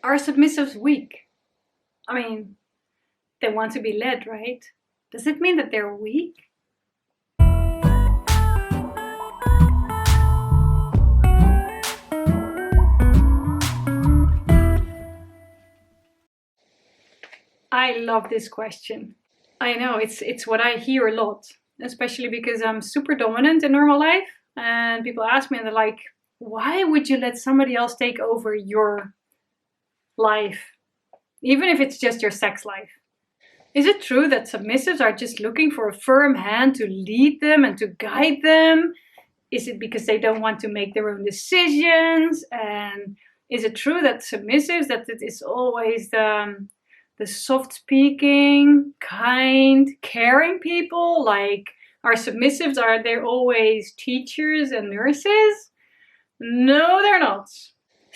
Are submissives weak? I mean, they want to be led, right? Does it mean that they're weak? I love this question. I know, it's what I hear a lot, especially because I'm super dominant in normal life. And people ask me and they're like, why would you let somebody else take over your life? Even if it's just your sex life. Is it true that submissives are just looking for a firm hand to lead them and to guide them? Is it because they don't want to make their own decisions? And is it true that submissives, that it is always the soft speaking, kind, caring people? Like, our submissives, are they always teachers and nurses? No, they're not.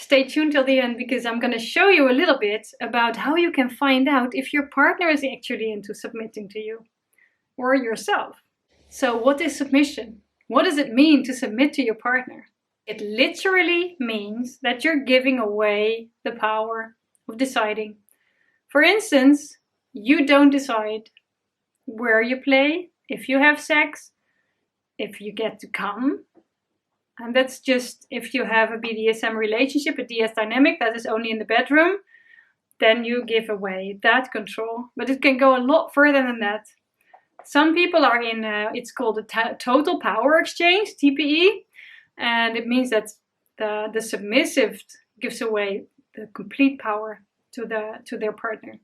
Stay tuned till the end because I'm going to show you a little bit about how you can find out if your partner is actually into submitting to you or yourself. So what is submission? What does it mean to submit to your partner? It literally means that you're giving away the power of deciding. For instance, you don't decide where you play, if you have sex, if you get to come. And that's just if you have a BDSM relationship, a DS dynamic that is only in the bedroom, then you give away that control. But it can go a lot further than that. Some people are in, it's called a total power exchange, TPE. And it means that the submissive gives away the complete power to their partner.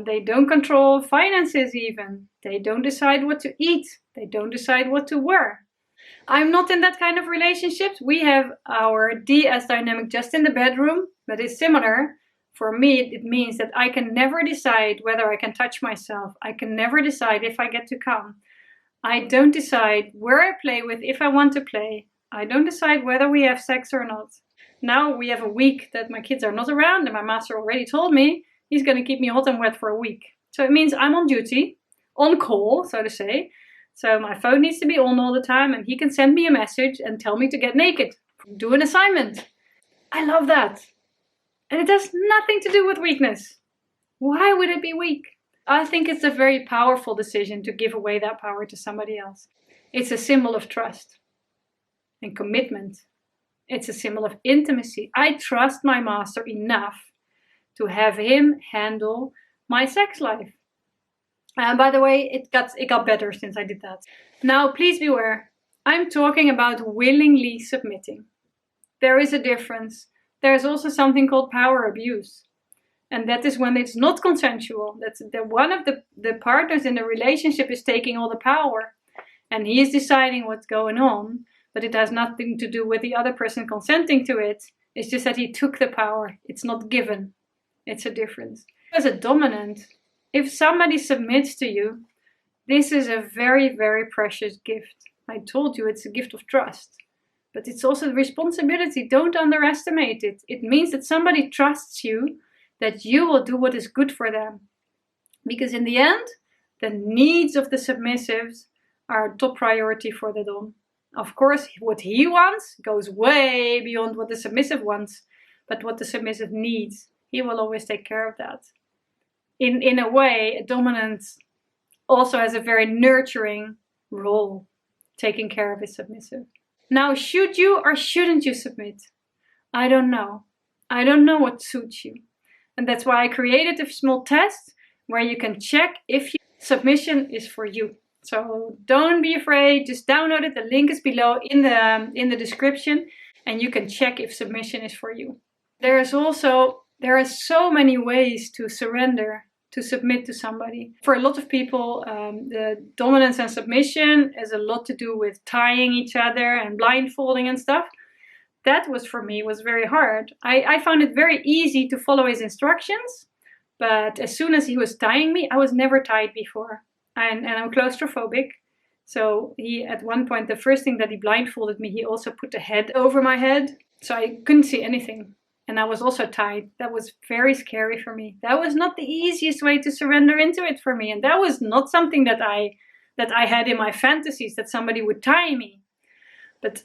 They don't control finances even. They don't decide what to eat. They don't decide what to wear. I'm not in that kind of relationship. We have our DS dynamic just in the bedroom, but it's similar. For me, it means that I can never decide whether I can touch myself. I can never decide if I get to come. I don't decide where I play with if I want to play. I don't decide whether we have sex or not. Now we have a week that my kids are not around and my master already told me he's going to keep me hot and wet for a week. So it means I'm on duty, on call, so to say. So my phone needs to be on all the time and he can send me a message and tell me to get naked, do an assignment. I love that. And it has nothing to do with weakness. Why would it be weak? I think it's a very powerful decision to give away that power to somebody else. It's a symbol of trust and commitment. It's a symbol of intimacy. I trust my master enough to have him handle my sex life. And by the way, it got better since I did that. Now, please beware. I'm talking about willingly submitting. There is a difference. There is also something called power abuse. And that is when it's not consensual. That's one of the partners in the relationship is taking all the power. And he is deciding what's going on. But it has nothing to do with the other person consenting to it. It's just that he took the power. It's not given. It's a difference. As a dominant, if somebody submits to you, this is a very, very precious gift. I told you it's a gift of trust. But it's also the responsibility. Don't underestimate it. It means that somebody trusts you, that you will do what is good for them. Because in the end, the needs of the submissives are top priority for the dom. Of course, what he wants goes way beyond what the submissive wants. But what the submissive needs, he will always take care of that. In a way, a dominant also has a very nurturing role, taking care of his submissive. Now, should you or shouldn't you submit? I don't know. I don't know what suits you. And that's why I created a small test where you can check if submission is for you. So don't be afraid, just download it. The link is below in the description and you can check if submission is for you. There are so many ways to surrender, to submit to somebody. For a lot of people, the dominance and submission has a lot to do with tying each other and blindfolding and stuff. That was, for me, was very hard. I found it very easy to follow his instructions, but as soon as he was tying me, I was never tied before. And I'm claustrophobic. So he, at one point, the first thing that he blindfolded me, he also put the head over my head. So I couldn't see anything. And I was also tied. That was very scary for me. That was not the easiest way to surrender into it for me. And that was not something that I had in my fantasies, that somebody would tie me. But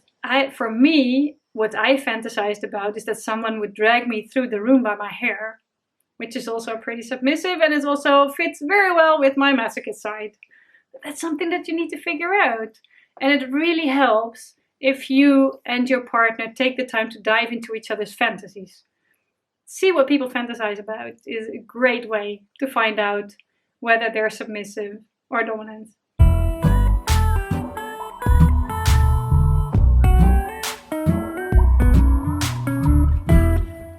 for me, what I fantasized about is that someone would drag me through the room by my hair, which is also pretty submissive, and it also fits very well with my masochist side. That's something that you need to figure out. And it really helps if you and your partner take the time to dive into each other's fantasies. See what people fantasize about is a great way to find out whether they're submissive or dominant.